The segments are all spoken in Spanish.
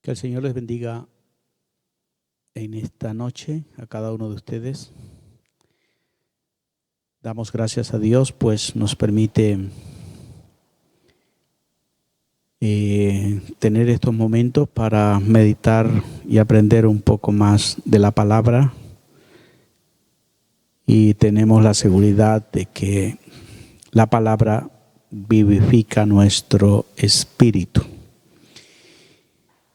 Que el Señor les bendiga en esta noche a cada uno de ustedes. Damos gracias a Dios, pues nos permite tener estos momentos para meditar y aprender un poco más de la palabra. Y tenemos la seguridad de que la palabra vivifica nuestro espíritu.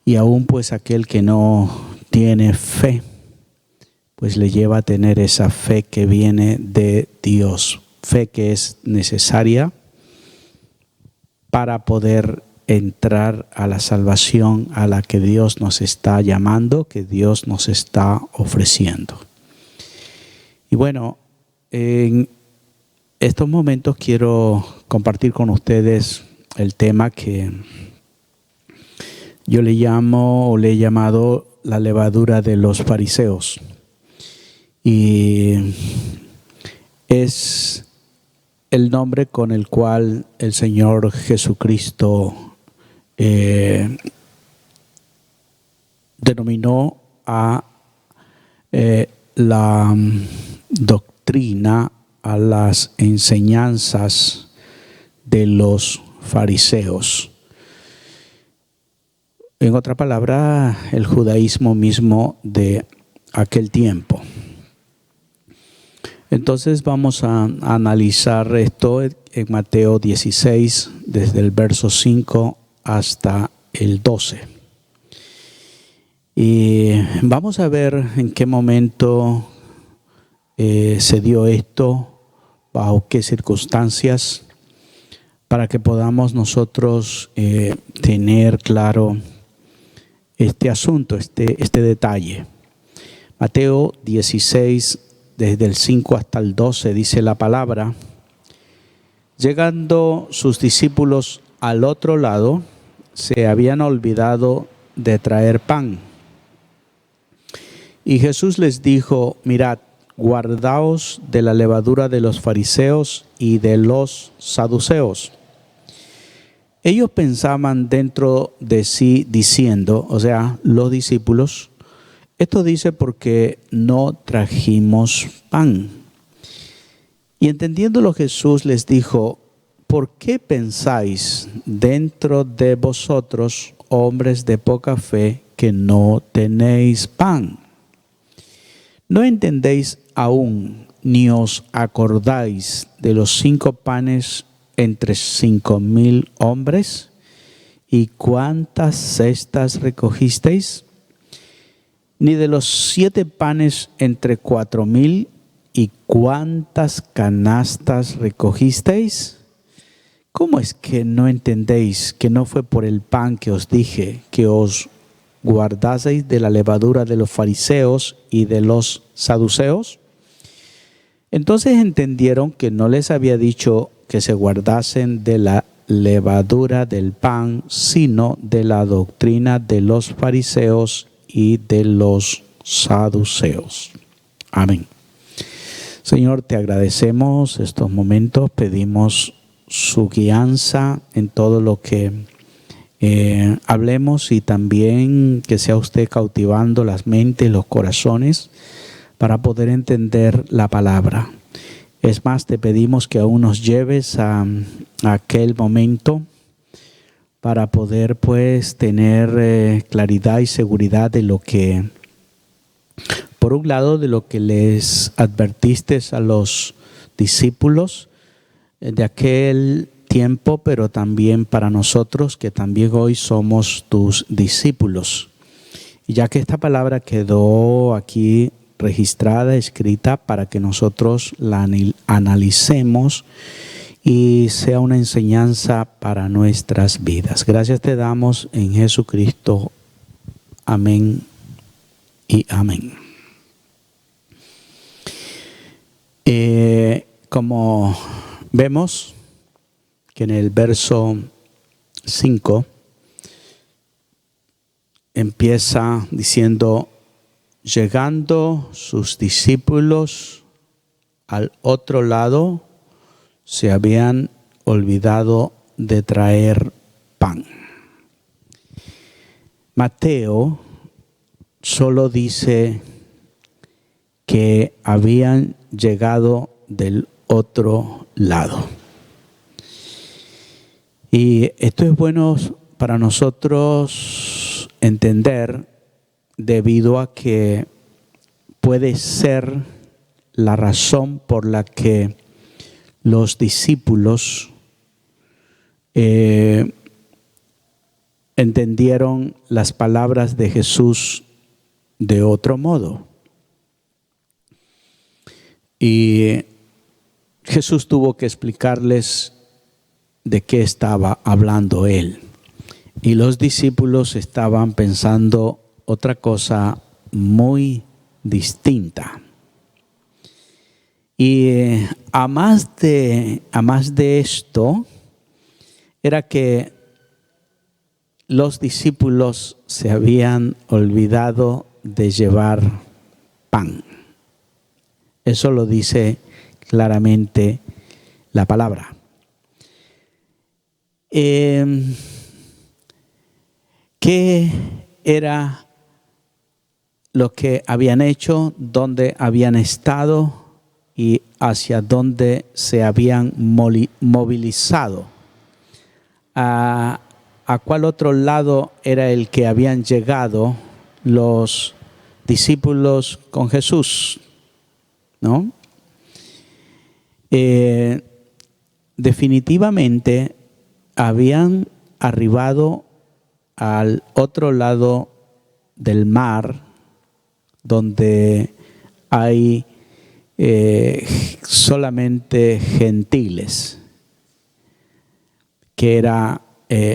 Y aún pues aquel que no tiene fe, pues le lleva a tener esa fe que viene de Dios. Fe que es necesaria para poder entrar a la salvación a la que Dios nos está llamando, que Dios nos está ofreciendo. Y bueno, en estos momentos quiero compartir con ustedes el tema que yo le llamo o le he llamado la levadura de los fariseos. Y es el nombre con el cual el Señor Jesucristo denominó a la doctrina, a las enseñanzas de los fariseos. En otra palabra, el judaísmo mismo de aquel tiempo. Entonces vamos a analizar esto en Mateo 16, desde el verso 5 hasta el 12. Y vamos a ver en qué momento se dio esto, bajo qué circunstancias, para que podamos nosotros tener claro este asunto, este detalle. Mateo 16, desde el 5 hasta el 12, dice la palabra: llegando sus discípulos al otro lado, se habían olvidado de traer pan. Y Jesús les dijo: mirad, guardaos de la levadura de los fariseos y de los saduceos. Ellos pensaban dentro de sí diciendo, o sea, los discípulos, esto dice porque no trajimos pan. Y entendiéndolo, Jesús les dijo: ¿por qué pensáis dentro de vosotros, hombres de poca fe, que no tenéis pan? ¿No entendéis aún, ni os acordáis de los 5 panes entre 5,000 hombres? ¿Y cuántas cestas recogisteis? Ni de los 7 panes entre 4,000, ¿y cuántas canastas recogisteis? ¿Cómo es que no entendéis que no fue por el pan que os dije que os guardaseis de la levadura de los fariseos y de los saduceos? Entonces entendieron que no les había dicho que se guardasen de la levadura del pan, sino de la doctrina de los fariseos y de los saduceos. Amén. Señor, te agradecemos estos momentos, pedimos su guianza en todo lo que hablemos, y también que sea usted cautivando las mentes, los corazones, para poder entender la palabra. Es más, te pedimos que aún nos lleves a aquel momento para poder pues tener claridad y seguridad de lo que, por un lado, de lo que les advertiste a los discípulos de aquel tiempo, pero también para nosotros que también hoy somos tus discípulos. Y ya que esta palabra quedó aquí registrada, escrita, para que nosotros la analicemos y sea una enseñanza para nuestras vidas. Gracias te damos en Jesucristo. Amén y amén. Como vemos que en el verso 5 empieza diciendo: llegando sus discípulos al otro lado, se habían olvidado de traer pan. Mateo solo dice que habían llegado del otro lado. Y esto es bueno para nosotros entender, debido a que puede ser la razón por la que los discípulos entendieron las palabras de Jesús de otro modo. Y Jesús tuvo que explicarles de qué estaba hablando él. Y los discípulos estaban pensando otra cosa muy distinta. Y a más de esto, era que los discípulos se habían olvidado de llevar pan. Eso lo dice claramente la palabra. ¿Qué era lo que habían hecho, dónde habían estado y hacia dónde se habían movilizado? ¿A cuál otro lado era el que habían llegado los discípulos con Jesús? ¿No? Definitivamente habían arribado al otro lado del mar, donde hay solamente gentiles, que era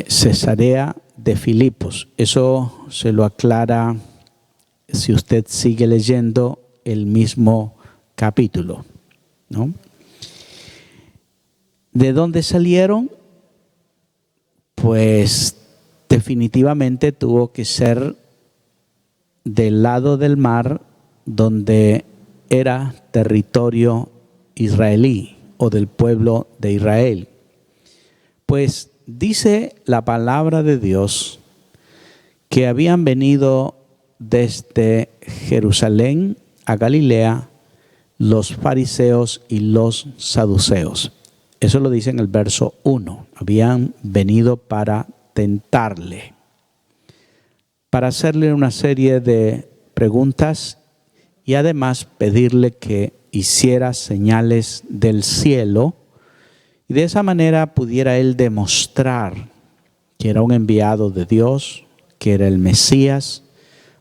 Cesarea de Filipos. Eso se lo aclara si usted sigue leyendo el mismo capítulo, ¿no? ¿De dónde salieron? Pues definitivamente tuvo que ser del lado del mar donde era territorio israelí o del pueblo de Israel. Pues dice la palabra de Dios que habían venido desde Jerusalén a Galilea los fariseos y los saduceos. Eso lo dice en el verso 1. Habían venido para tentarle, para hacerle una serie de preguntas y además pedirle que hiciera señales del cielo y de esa manera pudiera él demostrar que era un enviado de Dios, que era el Mesías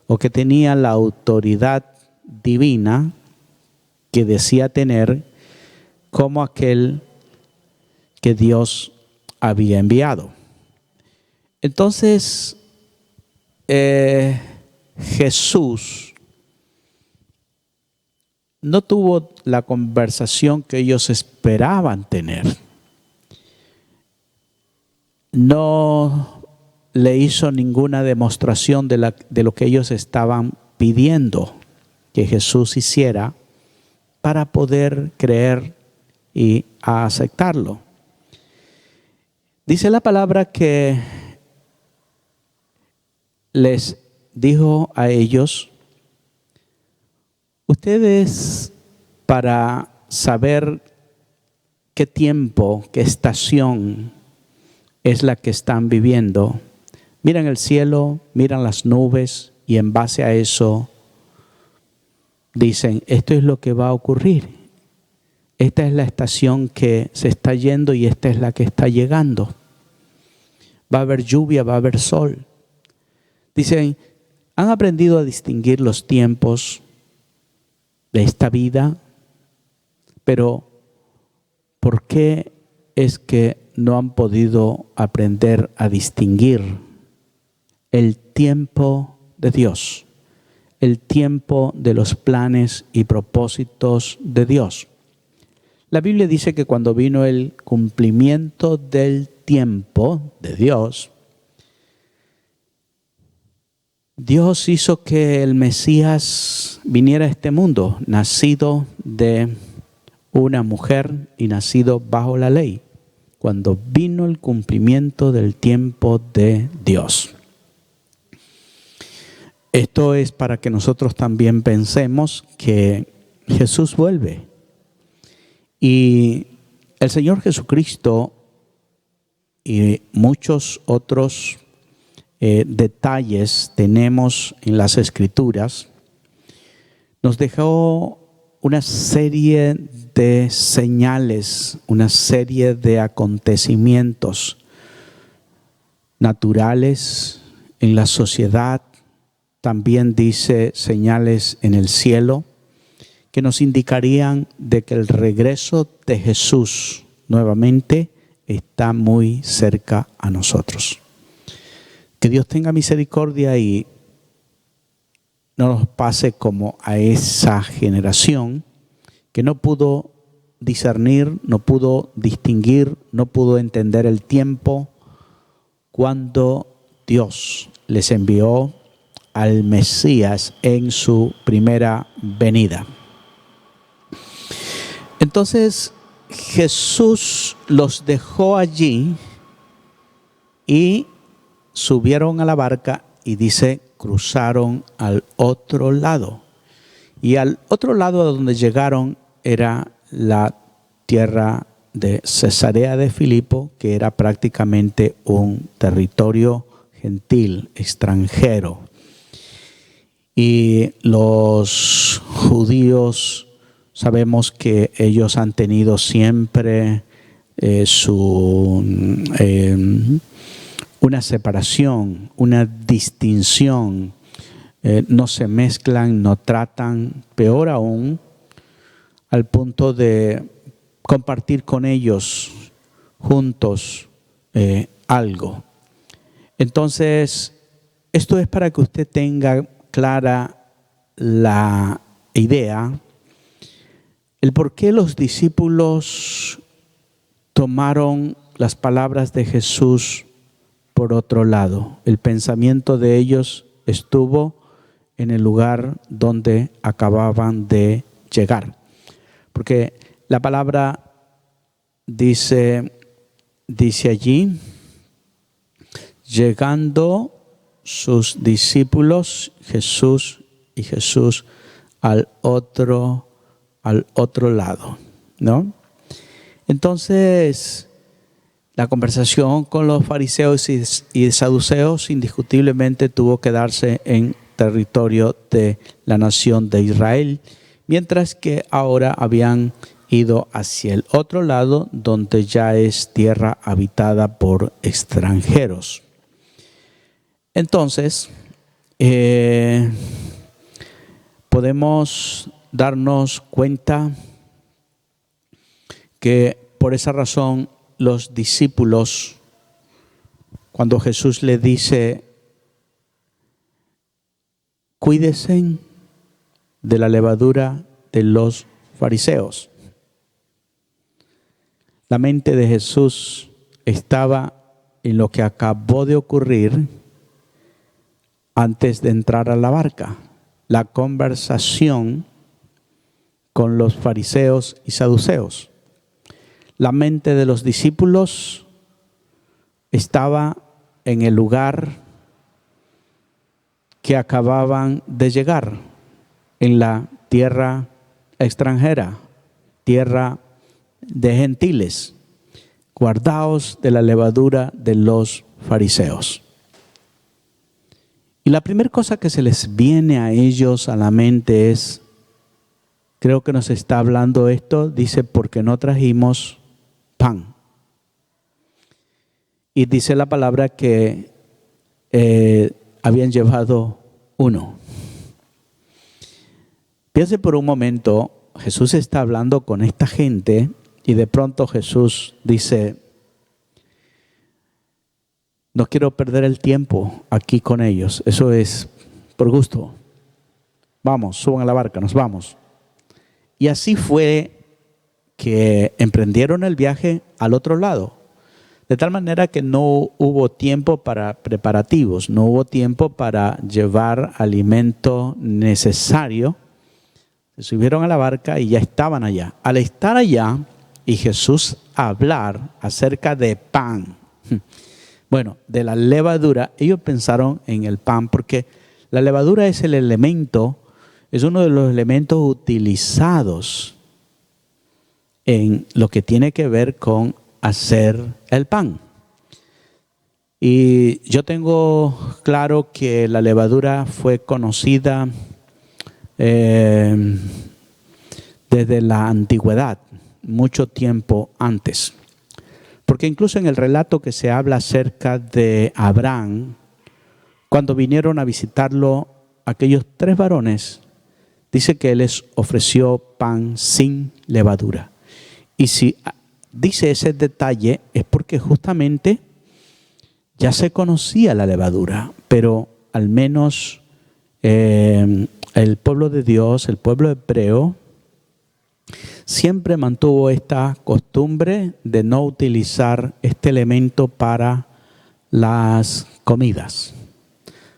o que tenía la autoridad divina que decía tener como aquel que Dios había enviado. Entonces, Jesús no tuvo la conversación que ellos esperaban tener. No le hizo ninguna demostración de lo que ellos estaban pidiendo que Jesús hiciera para poder creer y aceptarlo. Dice la palabra que les dijo a ellos: ustedes, para saber qué tiempo, qué estación es la que están viviendo, miran el cielo, miran las nubes y en base a eso dicen: esto es lo que va a ocurrir. Esta es la estación que se está yendo y esta es la que está llegando. Va a haber lluvia, va a haber sol. Dicen, han aprendido a distinguir los tiempos de esta vida, pero ¿por qué es que no han podido aprender a distinguir el tiempo de Dios, el tiempo de los planes y propósitos de Dios? La Biblia dice que cuando vino el cumplimiento del tiempo de Dios, Dios hizo que el Mesías viniera a este mundo, nacido de una mujer y nacido bajo la ley, cuando vino el cumplimiento del tiempo de Dios. Esto es para que nosotros también pensemos que Jesús vuelve. Y el Señor Jesucristo y muchos otros detalles tenemos en las Escrituras, nos dejó una serie de señales, una serie de acontecimientos naturales en la sociedad, también dice señales en el cielo, que nos indicarían de que el regreso de Jesús nuevamente está muy cerca a nosotros. Que Dios tenga misericordia y no nos pase como a esa generación que no pudo discernir, no pudo distinguir, no pudo entender el tiempo cuando Dios les envió al Mesías en su primera venida. Entonces Jesús los dejó allí y subieron a la barca y dice, cruzaron al otro lado. Y al otro lado a donde llegaron era la tierra de Cesarea de Filipo, que era prácticamente un territorio gentil, extranjero. Y los judíos, sabemos que ellos han tenido siempre una separación, una distinción. No se mezclan, no tratan, peor aún, al punto de compartir con ellos juntos algo. Entonces, esto es para que usted tenga clara la idea, el por qué los discípulos tomaron las palabras de Jesús por otro lado. El pensamiento de ellos estuvo en el lugar donde acababan de llegar. Porque la palabra dice allí, llegando sus discípulos, Jesús al otro lado, ¿no? Entonces, la conversación con los fariseos y saduceos indiscutiblemente tuvo que darse en territorio de la nación de Israel, mientras que ahora habían ido hacia el otro lado, donde ya es tierra habitada por extranjeros. Entonces, podemos darnos cuenta que por esa razón los discípulos, cuando Jesús les dice, cuídense de la levadura de los fariseos. La mente de Jesús estaba en lo que acabó de ocurrir antes de entrar a la barca. La conversación con los fariseos y saduceos. La mente de los discípulos estaba en el lugar que acababan de llegar, en la tierra extranjera, tierra de gentiles. Guardaos de la levadura de los fariseos. Y la primera cosa que se les viene a ellos a la mente es, creo que nos está hablando esto, dice, porque no trajimos pan. Y dice la palabra que habían llevado uno. Piense por un momento, Jesús está hablando con esta gente y de pronto Jesús dice, no quiero perder el tiempo aquí con ellos, eso es por gusto. Vamos, suban a la barca, nos vamos. Y así fue que emprendieron el viaje al otro lado. De tal manera que no hubo tiempo para preparativos, no hubo tiempo para llevar alimento necesario. Se subieron a la barca y ya estaban allá. Al estar allá y Jesús hablar acerca de pan, bueno, de la levadura, ellos pensaron en el pan porque La levadura es es uno de los elementos utilizados en lo que tiene que ver con hacer el pan. Y yo tengo claro que la levadura fue conocida desde la antigüedad, mucho tiempo antes. Porque incluso en el relato que se habla acerca de Abraham, cuando vinieron a visitarlo aquellos 3 varones, dice que él les ofreció pan sin levadura. Y si dice ese detalle es porque justamente ya se conocía la levadura, pero al menos el pueblo de Dios, el pueblo hebreo, siempre mantuvo esta costumbre de no utilizar este elemento para las comidas.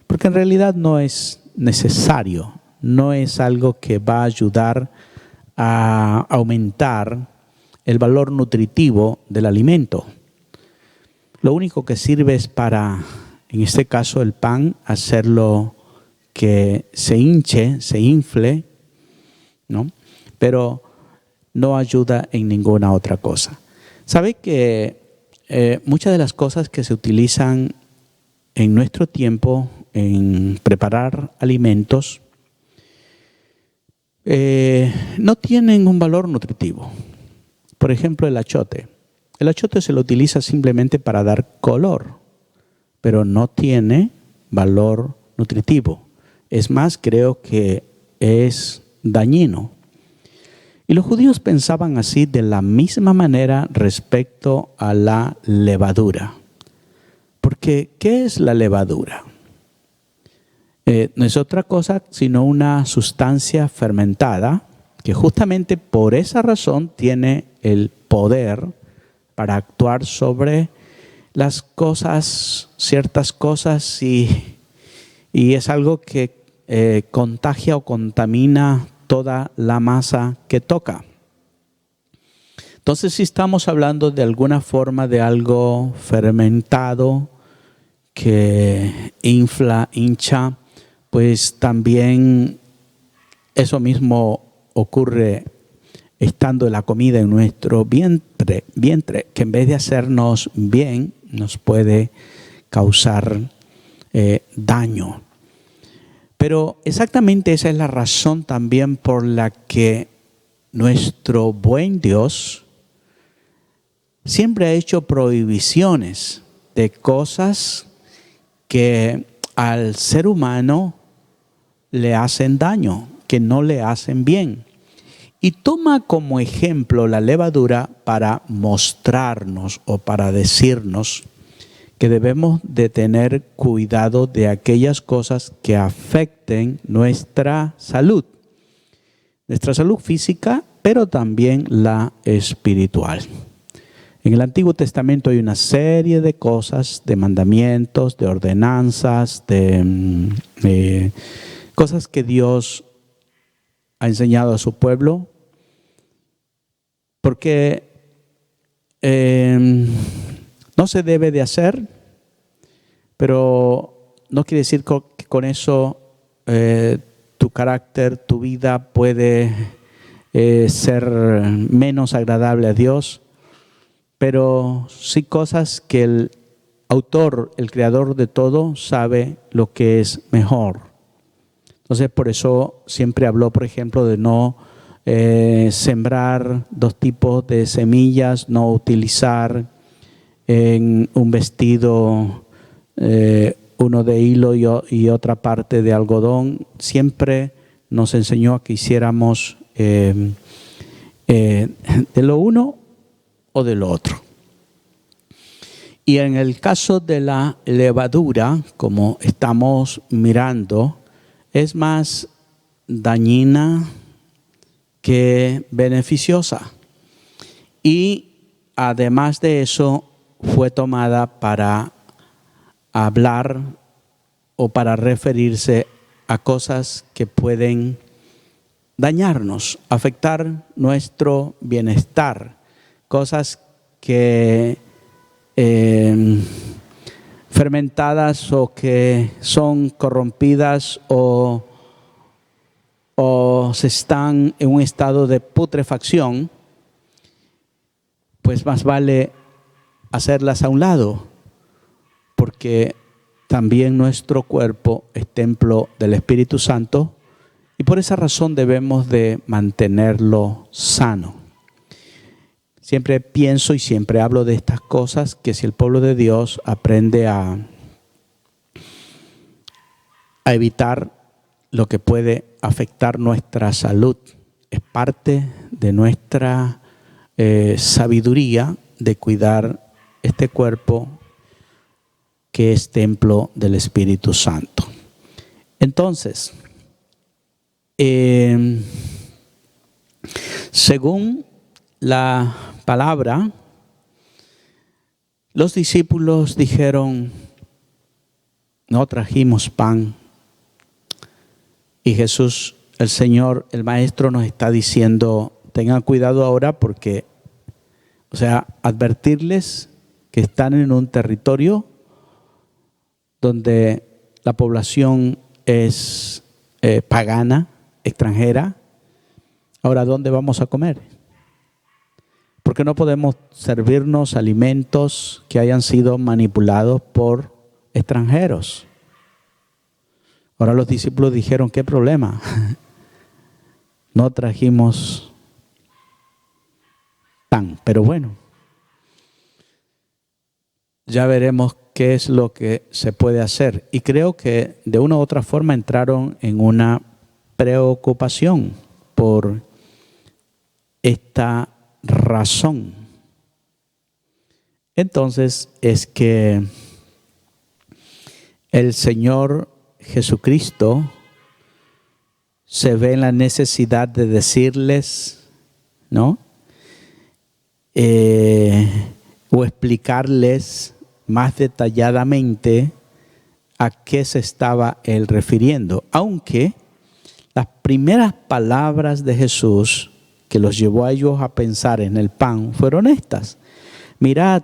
Porque en realidad no es necesario, no es algo que va a ayudar a aumentar el valor nutritivo del alimento. Lo único que sirve es para, en este caso el pan, hacerlo que se hinche, se infle, ¿no? Pero no ayuda en ninguna otra cosa. ¿Sabe que muchas de las cosas que se utilizan en nuestro tiempo en preparar alimentos no tienen un valor nutritivo? Por ejemplo, el achiote. El achiote se lo utiliza simplemente para dar color, pero no tiene valor nutritivo. Es más, creo que es dañino. Y los judíos pensaban así de la misma manera respecto a la levadura. Porque, ¿qué es la levadura? No es otra cosa sino una sustancia fermentada que justamente por esa razón tiene el poder para actuar sobre las cosas, ciertas cosas, y es algo que contagia o contamina toda la masa que toca. Entonces, si estamos hablando de alguna forma de algo fermentado que hincha, pues también eso mismo ocurre estando la comida en nuestro vientre, que en vez de hacernos bien, nos puede causar daño. Pero exactamente esa es la razón también por la que nuestro buen Dios siempre ha hecho prohibiciones de cosas que al ser humano le hacen daño, que no le hacen bien. Y toma como ejemplo la levadura para mostrarnos o para decirnos que debemos de tener cuidado de aquellas cosas que afecten nuestra salud física, pero también la espiritual. En el Antiguo Testamento hay una serie de cosas, de mandamientos, de ordenanzas, de cosas que Dios ha enseñado a su pueblo, porque no se debe de hacer, pero no quiere decir que con eso tu carácter, tu vida puede ser menos agradable a Dios, pero sí cosas que el autor, el creador de todo, sabe lo que es mejor. Entonces, por eso siempre habló, por ejemplo, de no sembrar 2 tipos de semillas, no utilizar en un vestido uno de hilo y otra parte de algodón. Siempre nos enseñó a que hiciéramos de lo uno o de lo otro. Y en el caso de la levadura, como estamos mirando, es más dañina que beneficiosa. Y además de eso, fue tomada para hablar o para referirse a cosas que pueden dañarnos, afectar nuestro bienestar, cosas que fermentadas o que son corrompidas o se están en un estado de putrefacción, pues más vale hacerlas a un lado, porque también nuestro cuerpo es templo del Espíritu Santo y por esa razón debemos de mantenerlo sano. Siempre pienso y siempre hablo de estas cosas, que si el pueblo de Dios aprende a evitar lo que puede afectar nuestra salud, es parte de nuestra sabiduría de cuidar este cuerpo que es templo del Espíritu Santo. Entonces, según la palabra, los discípulos dijeron, no trajimos pan. Y Jesús, el Señor, el Maestro, nos está diciendo, tengan cuidado ahora porque, advertirles que están en un territorio donde la población es pagana, extranjera. Ahora, ¿dónde vamos a comer? Porque no podemos servirnos alimentos que hayan sido manipulados por extranjeros. Ahora los discípulos dijeron, ¿qué problema? No trajimos pan, pero bueno, ya veremos qué es lo que se puede hacer. Y creo que de una u otra forma entraron en una preocupación por esta razón. Entonces es que el Señor Jesucristo se ve en la necesidad de decirles, ¿no? O explicarles más detalladamente a qué se estaba él refiriendo. Aunque las primeras palabras de Jesús que los llevó a ellos a pensar en el pan fueron estas: mirad,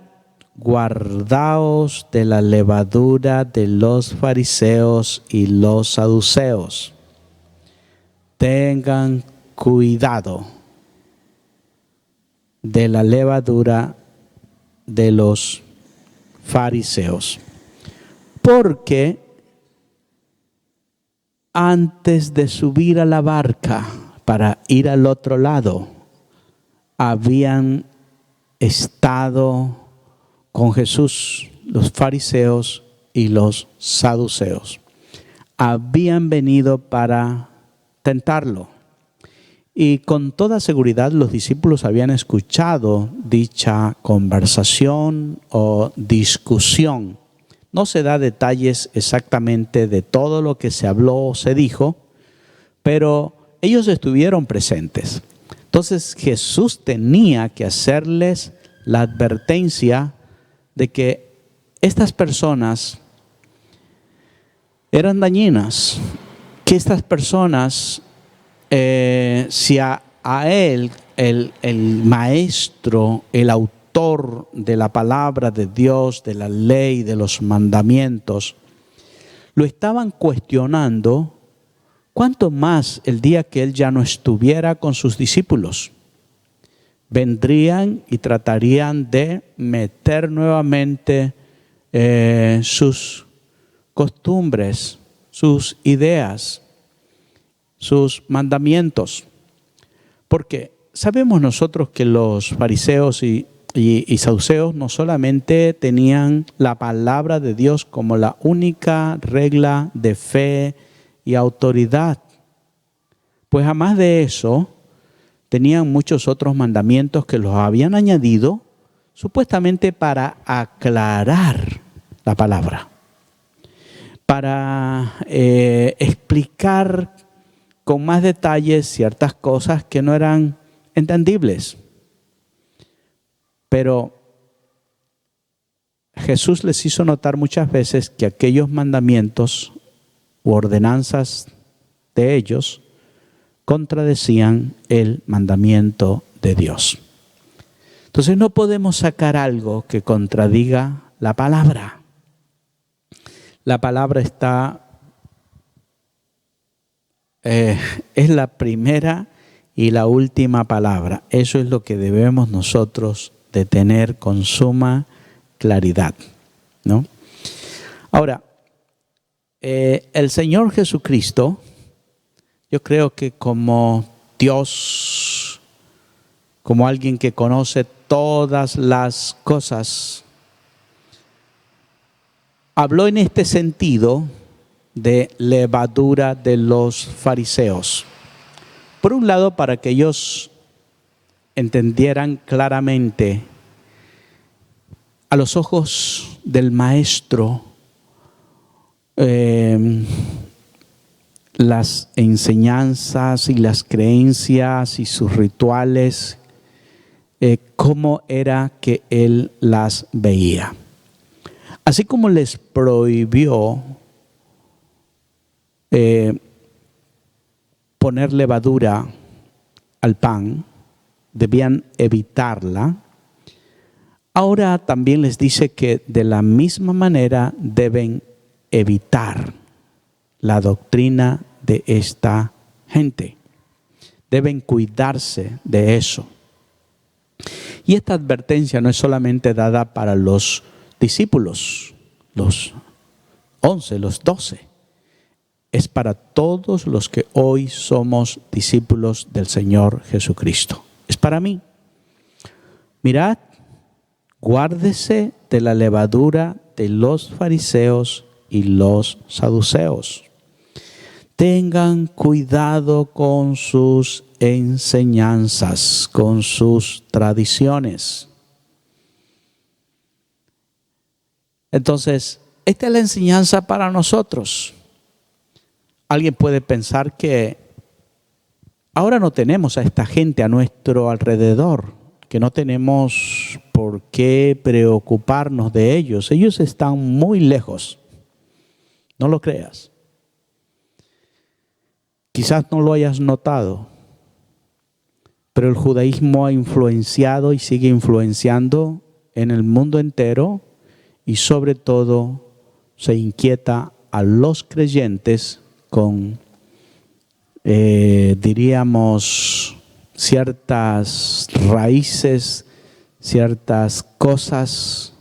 guardaos de la levadura de los fariseos y los saduceos. Tengan cuidado de la levadura de los fariseos, porque antes de subir a la barca para ir al otro lado, habían estado con Jesús los fariseos y los saduceos. Habían venido para tentarlo. Y con toda seguridad los discípulos habían escuchado dicha conversación o discusión. No se da detalles exactamente de todo lo que se habló o se dijo, pero ellos estuvieron presentes. Entonces Jesús tenía que hacerles la advertencia de que estas personas eran dañinas, que estas personas, si a él, el maestro, el autor de la palabra de Dios, de la ley, de los mandamientos, lo estaban cuestionando, ¿cuánto más el día que él ya no estuviera con sus discípulos? Vendrían y tratarían de meter nuevamente sus costumbres, sus ideas, sus mandamientos. Porque sabemos nosotros que los fariseos y saduceos no solamente tenían la palabra de Dios como la única regla de fe y autoridad, pues además de eso, tenían muchos otros mandamientos que los habían añadido supuestamente para aclarar la palabra, para explicar con más detalles ciertas cosas que no eran entendibles. Pero Jesús les hizo notar muchas veces que aquellos mandamientos u ordenanzas de ellos contradecían el mandamiento de Dios. Entonces no podemos sacar algo que contradiga la palabra. la palabra está, es la primera y la última palabra. Eso es lo que debemos nosotros de tener con suma claridad, ¿no? Ahora, el Señor Jesucristo, yo creo que como Dios, como alguien que conoce todas las cosas, habló en este sentido de levadura de los fariseos. Por un lado, para que ellos entendieran claramente a los ojos del maestro las enseñanzas y las creencias y sus rituales, cómo era que él las veía. Así como les prohibió poner levadura al pan, debían evitarla. Ahora también les dice que de la misma manera deben evitar la doctrina de esta gente. Deben cuidarse de eso. Y esta advertencia no es solamente dada para los discípulos, los 11, los 12. Es para todos los que hoy somos discípulos del Señor Jesucristo. Es para mí. Mirad, guárdese de la levadura de los fariseos y los saduceos. Tengan cuidado con sus enseñanzas, con sus tradiciones. Entonces, esta es la enseñanza para nosotros. Alguien puede pensar que ahora no tenemos a esta gente a nuestro alrededor, que no tenemos por qué preocuparnos de ellos. Ellos están muy lejos. No lo creas. Quizás no lo hayas notado, pero el judaísmo ha influenciado y sigue influenciando en el mundo entero y sobre todo se inquieta a los creyentes con, diríamos, ciertas raíces, ciertas cosas.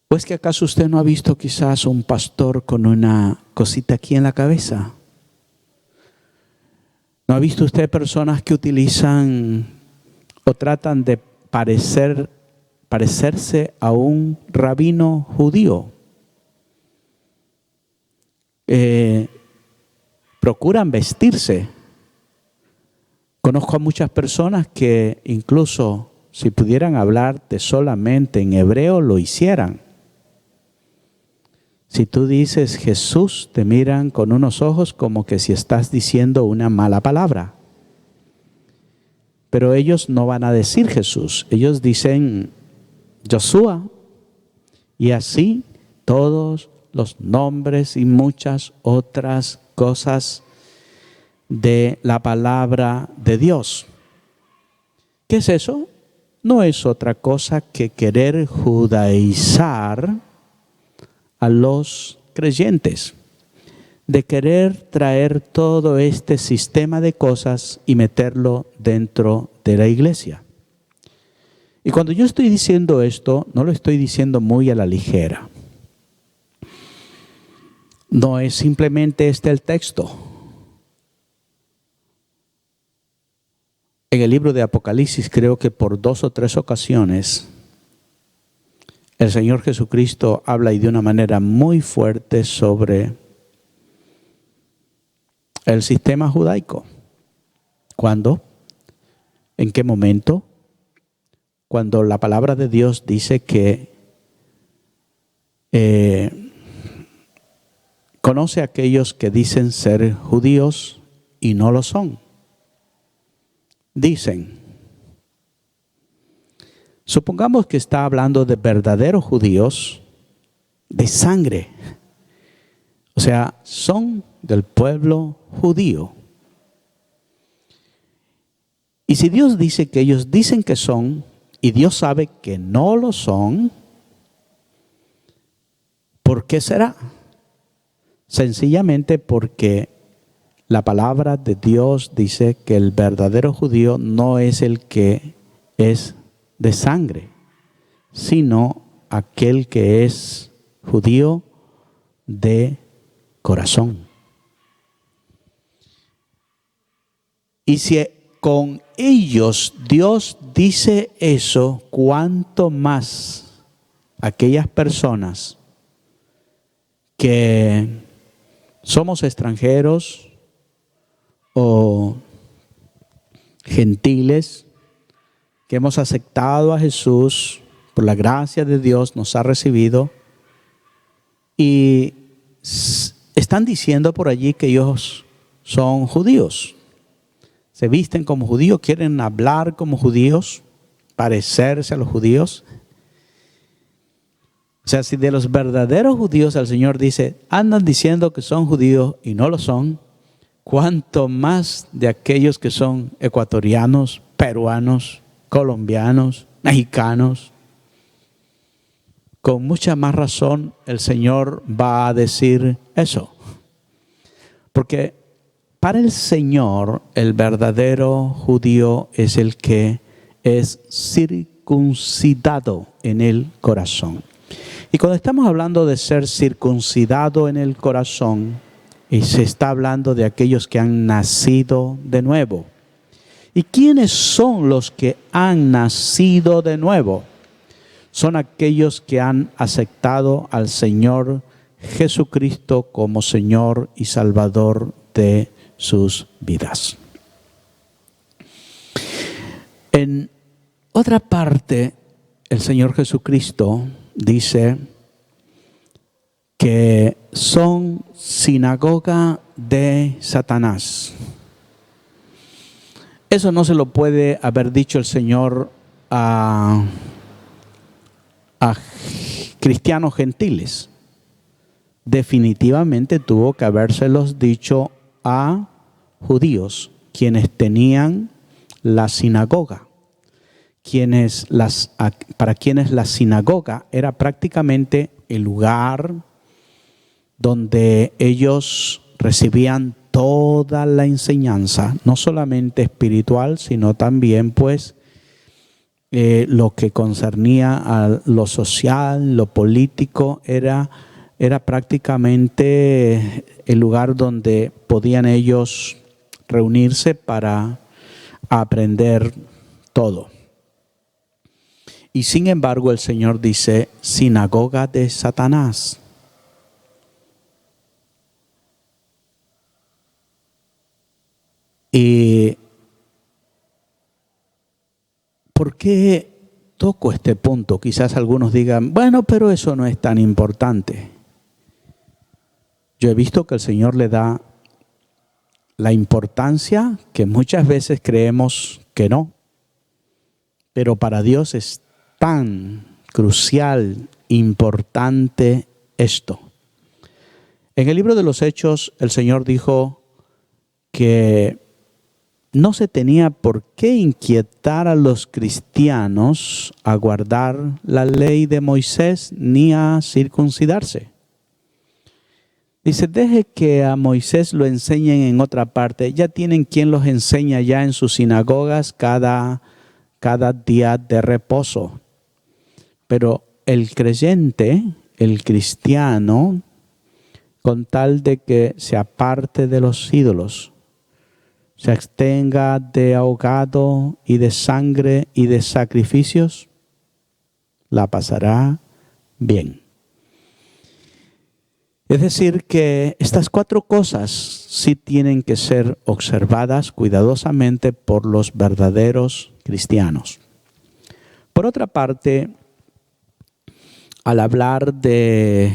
¿O es que acaso usted no ha visto quizás un pastor con una cosita aquí en la cabeza? ¿No ha visto usted personas que utilizan o tratan de parecerse a un rabino judío? Procuran vestirse. Conozco a muchas personas que incluso si pudieran hablarte solamente en hebreo, lo hicieran. Si tú dices Jesús, te miran con unos ojos como que si estás diciendo una mala palabra. Pero ellos no van a decir Jesús, ellos dicen Josué. Y así todos los nombres y muchas otras cosas de la palabra de Dios. ¿Qué es eso? No es otra cosa que querer judaizar a los creyentes, de querer traer todo este sistema de cosas y meterlo dentro de la iglesia. Y cuando yo estoy diciendo esto, no lo estoy diciendo muy a la ligera. No es simplemente el texto. En el libro de Apocalipsis, creo que por 2 o 3 ocasiones, el Señor Jesucristo habla y de una manera muy fuerte sobre el sistema judaico. ¿Cuándo? ¿En qué momento? Cuando la palabra de Dios dice que conoce a aquellos que dicen ser judíos y no lo son. Dicen, supongamos que está hablando de verdaderos judíos de sangre. O sea, son del pueblo judío. Y si Dios dice que ellos dicen que son, y Dios sabe que no lo son, ¿Por qué será? Sencillamente porque la palabra de Dios dice que el verdadero judío no es el que es de sangre, sino aquel que es judío de corazón. Y si con ellos Dios dice eso, ¿cuánto más aquellas personas que somos extranjeros o gentiles, que hemos aceptado a Jesús por la gracia de Dios, nos ha recibido, y están diciendo por allí que ellos son judíos? Se visten como judíos, quieren hablar como judíos, parecerse a los judíos. O sea, si de los verdaderos judíos el Señor dice, andan diciendo que son judíos y no lo son, ¿cuánto más de aquellos que son ecuatorianos, peruanos, colombianos, mexicanos? Con mucha más razón el Señor va a decir eso. Porque para el Señor, el verdadero judío es el que es circuncidado en el corazón. Y cuando estamos hablando de ser circuncidado en el corazón, y se está hablando de aquellos que han nacido de nuevo. ¿Y quiénes son los que han nacido de nuevo? Son aquellos que han aceptado al Señor Jesucristo como Señor y Salvador de sus vidas. En otra parte, el Señor Jesucristo dice que son sinagoga de Satanás. Eso no se lo puede haber dicho el Señor a cristianos gentiles. Definitivamente tuvo que habérselos dicho a judíos, quienes tenían la sinagoga, para quienes la sinagoga era prácticamente el lugar donde ellos recibían toda la enseñanza, no solamente espiritual, sino también pues lo que concernía a lo social, lo político, era prácticamente el lugar donde podían ellos reunirse para aprender todo. Y sin embargo el Señor dice, sinagoga de Satanás. ¿Y por qué toco este punto? Quizás algunos digan, bueno, pero eso no es tan importante. Yo he visto que el Señor le da la importancia que muchas veces creemos que no. Pero para Dios es tan crucial, importante esto. En el libro de los Hechos, el Señor dijo que no se tenía por qué inquietar a los cristianos a guardar la ley de Moisés ni a circuncidarse. Dice, deje que a Moisés lo enseñen en otra parte. Ya tienen quien los enseña ya en sus sinagogas cada día de reposo. Pero el creyente, el cristiano, con tal de que se aparte de los ídolos, se abstenga de ahogado y de sangre y de sacrificios, la pasará bien. Es decir, que estas 4 cosas sí tienen que ser observadas cuidadosamente por los verdaderos cristianos. Por otra parte, al hablar de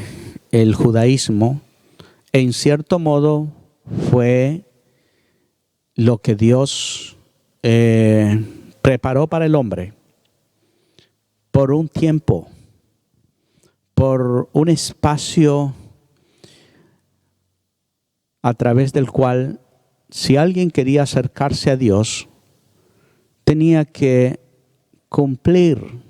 el judaísmo, en cierto modo fue lo que Dios preparó para el hombre por un tiempo, por un espacio a través del cual, si alguien quería acercarse a Dios, tenía que cumplir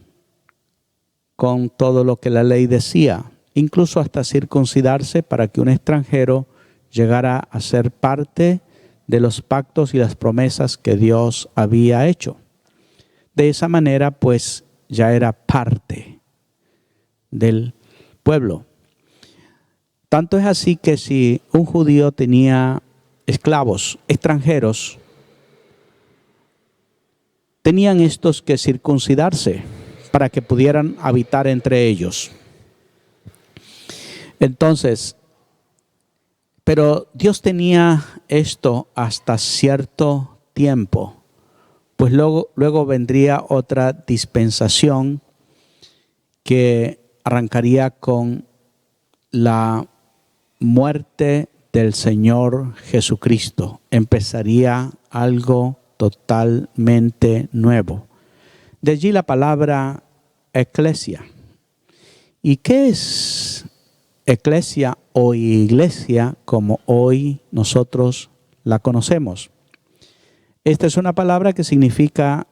con todo lo que la ley decía. incluso hasta circuncidarse para que un extranjero llegara a ser parte de los pactos y las promesas que Dios había hecho. De esa manera, pues, ya era parte del pueblo. Tanto es así que si un judío tenía esclavos extranjeros, tenían estos que circuncidarse para que pudieran habitar entre ellos. Entonces, pero Dios tenía esto hasta cierto tiempo, pues luego vendría otra dispensación que arrancaría con la muerte del Señor Jesucristo. Empezaría algo totalmente nuevo. De allí la palabra eclesia. ¿Y qué es eclesia o iglesia como hoy nosotros la conocemos? Esta es una palabra que significa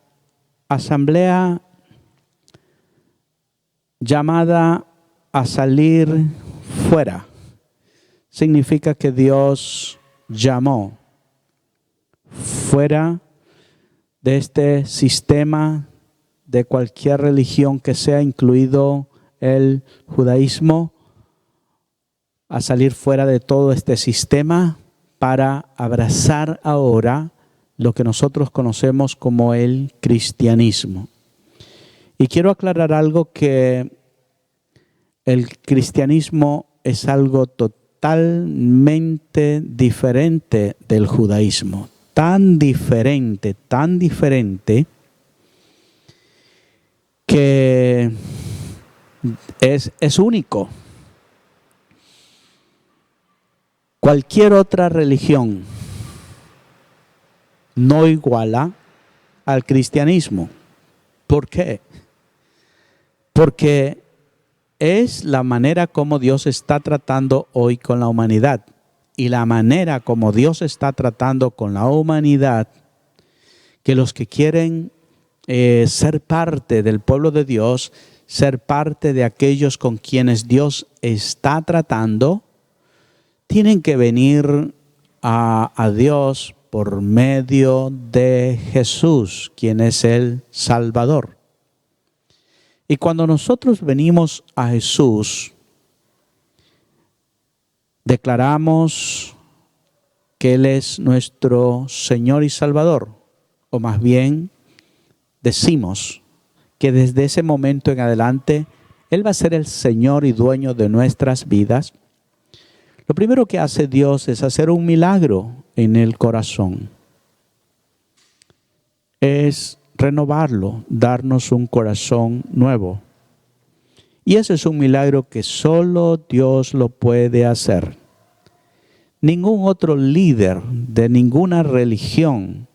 asamblea llamada a salir fuera. Significa que Dios llamó fuera de este sistema de cualquier religión que sea, incluido el judaísmo, a salir fuera de todo este sistema para abrazar ahora lo que nosotros conocemos como el cristianismo. Y quiero aclarar algo, que el cristianismo es algo totalmente diferente del judaísmo. Tan diferente que es único. Cualquier otra religión no iguala al cristianismo. ¿Por qué? Porque es la manera como Dios está tratando hoy con la humanidad. Y la manera como Dios está tratando con la humanidad, que los que quieren ser parte del pueblo de Dios, ser parte de aquellos con quienes Dios está tratando, tienen que venir a Dios por medio de Jesús, quien es el Salvador. Y cuando nosotros venimos a Jesús, declaramos que Él es nuestro Señor y Salvador, o más bien decimos que desde ese momento en adelante Él va a ser el Señor y dueño de nuestras vidas. Lo primero que hace Dios es hacer un milagro en el corazón. Es renovarlo, darnos un corazón nuevo. Y ese es un milagro que solo Dios lo puede hacer. Ningún otro líder de ninguna religión,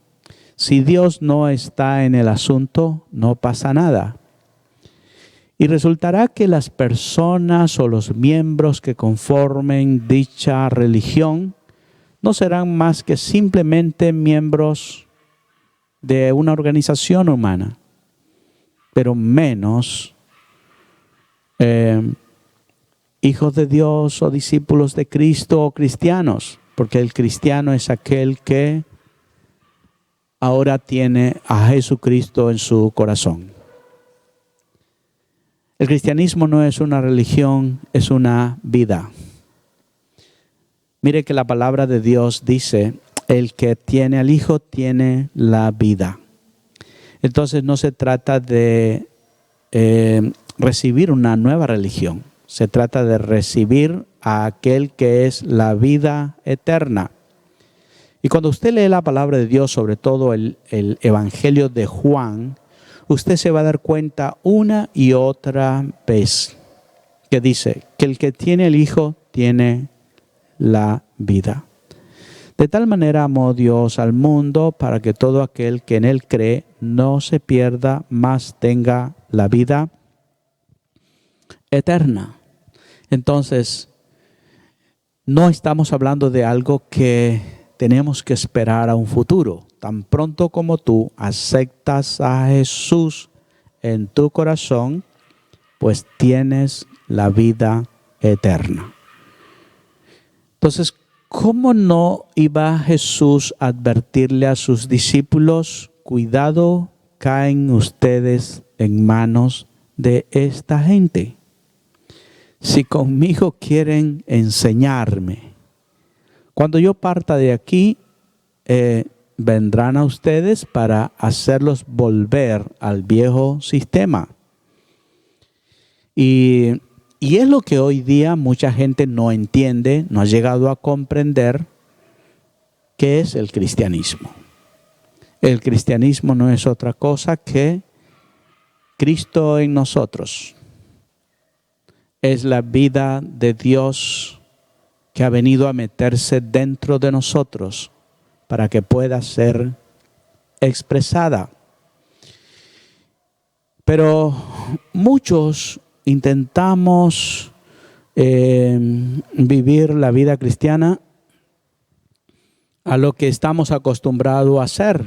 si Dios no está en el asunto, no pasa nada. Y resultará que las personas o los miembros que conformen dicha religión no serán más que simplemente miembros de una organización humana, pero menos hijos de Dios o discípulos de Cristo o cristianos, porque el cristiano es aquel que ahora tiene a Jesucristo en su corazón. El cristianismo no es una religión, es una vida. Mire que la palabra de Dios dice, el que tiene al Hijo tiene la vida. Entonces no se trata de recibir una nueva religión. Se trata de recibir a aquel que es la vida eterna. Y cuando usted lee la palabra de Dios, sobre todo el Evangelio de Juan, usted se va a dar cuenta una y otra vez que dice que el que tiene el Hijo tiene la vida. De tal manera amó Dios al mundo para que todo aquel que en Él cree no se pierda, mas tenga la vida eterna. Entonces, no estamos hablando de algo que tenemos que esperar a un futuro. Tan pronto como tú aceptas a Jesús en tu corazón, pues tienes la vida eterna. Entonces, ¿cómo no iba Jesús a advertirle a sus discípulos? Cuidado, caen ustedes en manos de esta gente. Si conmigo quieren enseñarme, cuando yo parta de aquí, vendrán a ustedes para hacerlos volver al viejo sistema. Y es lo que hoy día mucha gente no entiende, no ha llegado a comprender qué es el cristianismo. El cristianismo no es otra cosa que Cristo en nosotros. Es la vida de Dios que ha venido a meterse dentro de nosotros para que pueda ser expresada. Pero muchos intentamos vivir la vida cristiana a lo que estamos acostumbrados a hacer,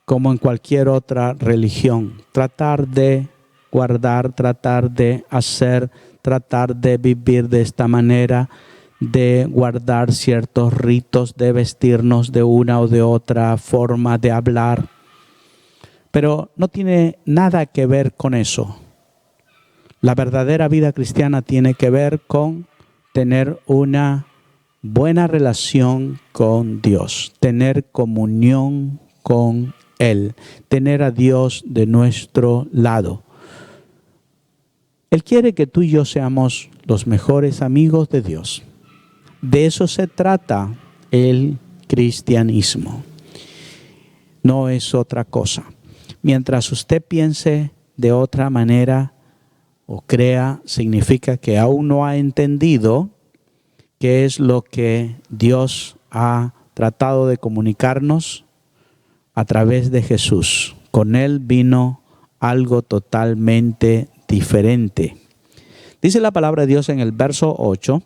como en cualquier otra religión. Tratar de guardar, tratar de hacer, tratar de vivir de esta manera, de guardar ciertos ritos, de vestirnos de una o de otra forma, de hablar. Pero no tiene nada que ver con eso. La verdadera vida cristiana tiene que ver con tener una buena relación con Dios, tener comunión con Él, tener a Dios de nuestro lado. Él quiere que tú y yo seamos los mejores amigos de Dios. De eso se trata el cristianismo. No es otra cosa. Mientras usted piense de otra manera o crea, significa que aún no ha entendido qué es lo que Dios ha tratado de comunicarnos a través de Jesús. Con Él vino algo totalmente diferente. Dice la palabra de Dios en el verso 8,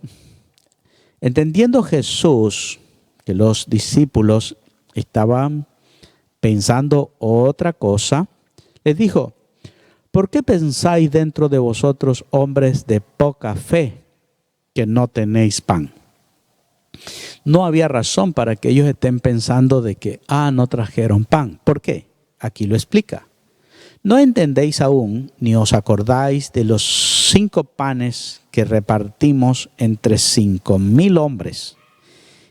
entendiendo Jesús que los discípulos estaban pensando otra cosa, les dijo, ¿por qué pensáis dentro de vosotros, hombres de poca fe, que no tenéis pan? No había razón para que ellos estén pensando de que, no trajeron pan. ¿Por qué? Aquí lo explica. ¿No entendéis aún, ni os acordáis de los 5 panes que repartimos entre 5,000 hombres?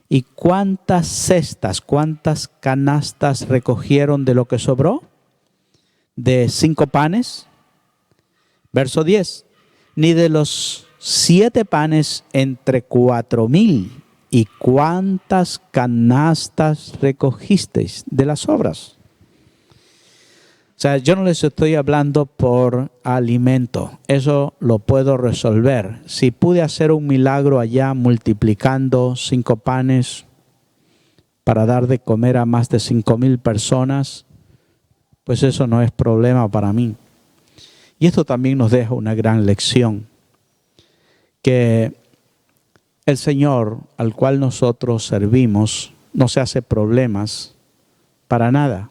¿Y cuántas cestas, cuántas canastas recogieron de lo que sobró? ¿De 5 panes? Verso 10. Ni de los 7 panes entre 4,000. ¿Y cuántas canastas recogisteis de las sobras? O sea, yo no les estoy hablando por alimento. Eso lo puedo resolver. Si pude hacer un milagro allá multiplicando 5 panes para dar de comer a más de 5,000 personas, pues eso no es problema para mí. Y esto también nos deja una gran lección, que el Señor al cual nosotros servimos no se hace problemas para nada.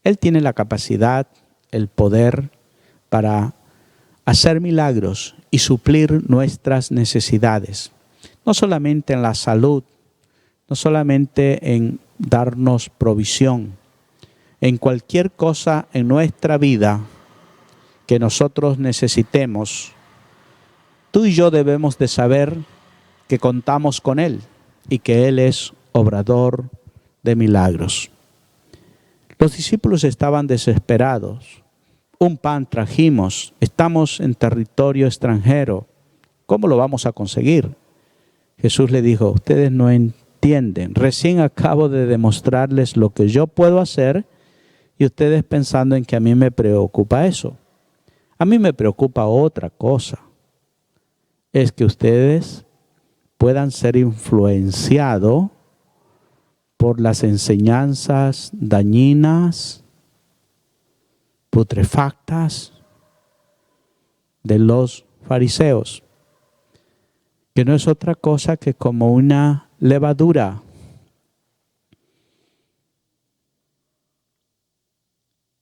Él tiene la capacidad, el poder para hacer milagros y suplir nuestras necesidades. No solamente en la salud, no solamente en darnos provisión, en cualquier cosa en nuestra vida que nosotros necesitemos, tú y yo debemos de saber que contamos con Él y que Él es obrador de milagros. Los discípulos estaban desesperados. Un pan trajimos, estamos en territorio extranjero. ¿Cómo lo vamos a conseguir? Jesús le dijo, ustedes no entienden. Recién acabo de demostrarles lo que yo puedo hacer y ustedes pensando en que a mí me preocupa eso. A mí me preocupa otra cosa. Es que ustedes puedan ser influenciados por las enseñanzas dañinas, putrefactas de los fariseos, que no es otra cosa que como una levadura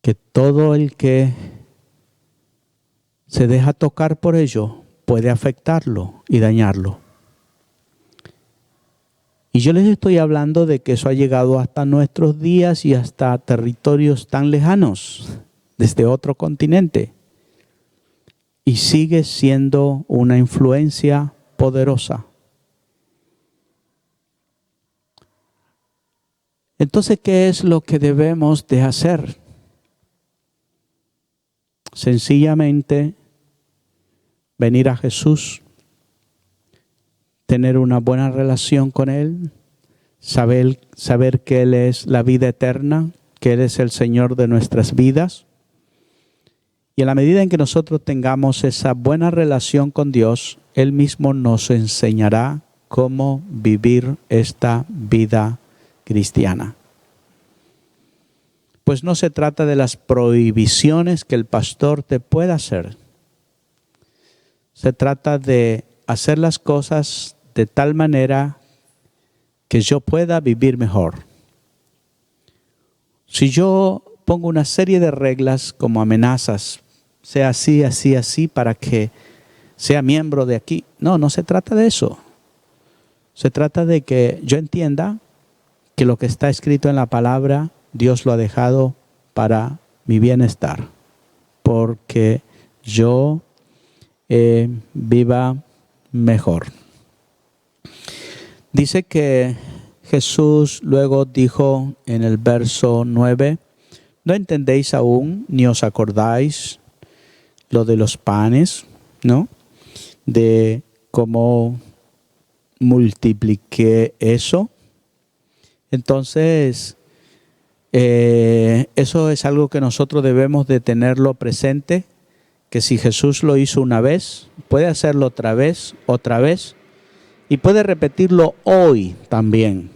que todo el que se deja tocar por ello puede afectarlo y dañarlo. Y yo les estoy hablando de que eso ha llegado hasta nuestros días y hasta territorios tan lejanos, desde otro continente. Y sigue siendo una influencia poderosa. Entonces, ¿qué es lo que debemos de hacer? Sencillamente, venir a Jesús, tener una buena relación con Él, saber que Él es la vida eterna, que Él es el Señor de nuestras vidas. Y en la medida en que nosotros tengamos esa buena relación con Dios, Él mismo nos enseñará cómo vivir esta vida cristiana. Pues no se trata de las prohibiciones que el pastor te pueda hacer. Se trata de hacer las cosas de tal manera que yo pueda vivir mejor. Si yo pongo una serie de reglas como amenazas, sea así, así, así, para que sea miembro de aquí. No se trata de eso. Se trata de que yo entienda que lo que está escrito en la palabra, Dios lo ha dejado para mi bienestar, porque yo viva mejor. Dice que Jesús luego dijo en el verso 9, ¿no entendéis aún ni os acordáis lo de los panes, ¿no? De cómo multipliqué eso? Entonces, eso es algo que nosotros debemos de tenerlo presente, que si Jesús lo hizo una vez, puede hacerlo otra vez, y puede repetirlo hoy también.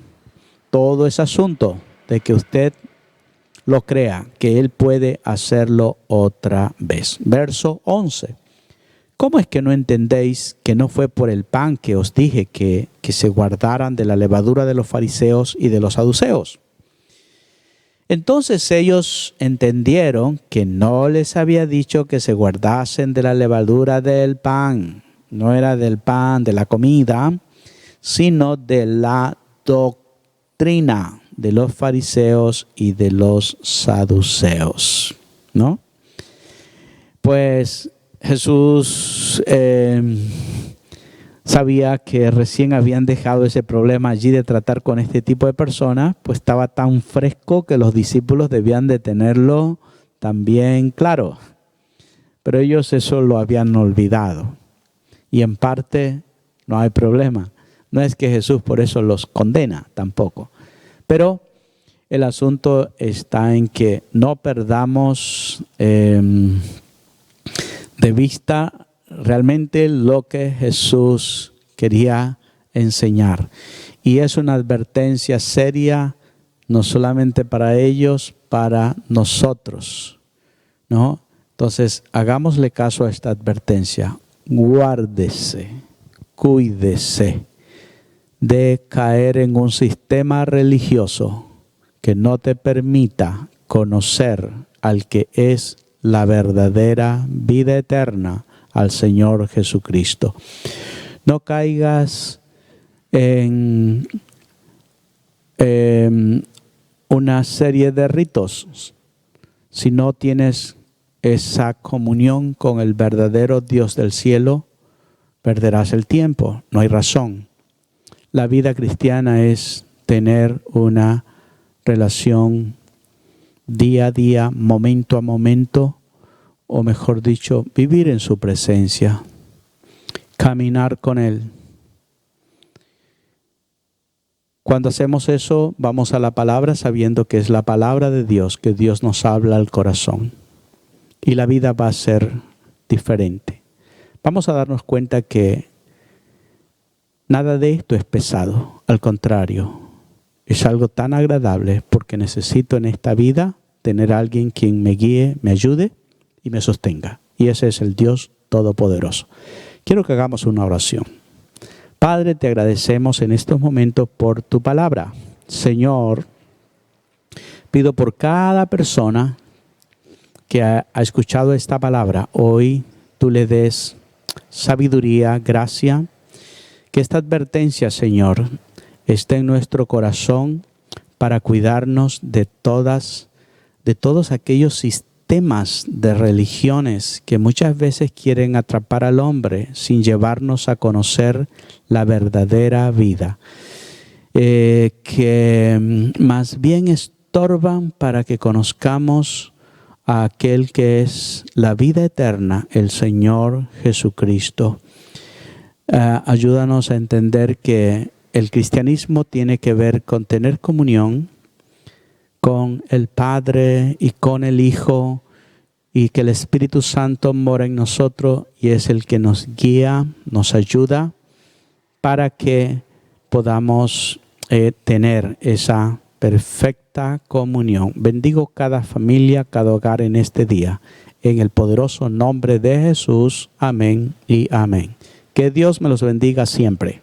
Todo ese asunto de que usted lo crea, que Él puede hacerlo otra vez. Verso 11. ¿Cómo es que no entendéis que no fue por el pan que os dije que se guardaran de la levadura de los fariseos y de los saduceos? Entonces ellos entendieron que no les había dicho que se guardasen de la levadura del pan. No era del pan, de la comida, sino de la doctrina de los fariseos y de los saduceos, ¿no? Pues Jesús sabía que recién habían dejado ese problema allí de tratar con este tipo de personas, pues estaba tan fresco que los discípulos debían de tenerlo también claro. Pero ellos eso lo habían olvidado. Y en parte no hay problema. No es que Jesús por eso los condena tampoco. Pero el asunto está en que no perdamos de vista realmente lo que Jesús quería enseñar. Y es una advertencia seria, no solamente para ellos, para nosotros, ¿no? Entonces, hagámosle caso a esta advertencia. Guárdese, cuídese de caer en un sistema religioso que no te permita conocer al que es la verdadera vida eterna, al Señor Jesucristo. No caigas en una serie de ritos si no tienes esa comunión con el verdadero Dios del cielo. Perderás el tiempo, no hay razón. La vida cristiana es tener una relación día a día, momento a momento, o mejor dicho, vivir en su presencia, caminar con Él. Cuando hacemos eso, vamos a la palabra sabiendo que es la palabra de Dios, que Dios nos habla al corazón. Y la vida va a ser diferente. Vamos a darnos cuenta que nada de esto es pesado, al contrario, es algo tan agradable porque necesito en esta vida tener a alguien quien me guíe, me ayude y me sostenga. Y ese es el Dios Todopoderoso. Quiero que hagamos una oración. Padre, te agradecemos en estos momentos por tu palabra. Señor, pido por cada persona que ha escuchado esta palabra, hoy tú le des sabiduría, gracia. Que esta advertencia, Señor, esté en nuestro corazón para cuidarnos de todos aquellos sistemas de religiones que muchas veces quieren atrapar al hombre sin llevarnos a conocer la verdadera vida. Que más bien estorban para que conozcamos a aquel que es la vida eterna, el Señor Jesucristo. Ayúdanos a entender que el cristianismo tiene que ver con tener comunión con el Padre y con el Hijo, y que el Espíritu Santo mora en nosotros y es el que nos guía, nos ayuda para que podamos tener esa perfecta comunión. Bendigo cada familia, cada hogar en este día. En el poderoso nombre de Jesús. Amén y amén. Que Dios me los bendiga siempre.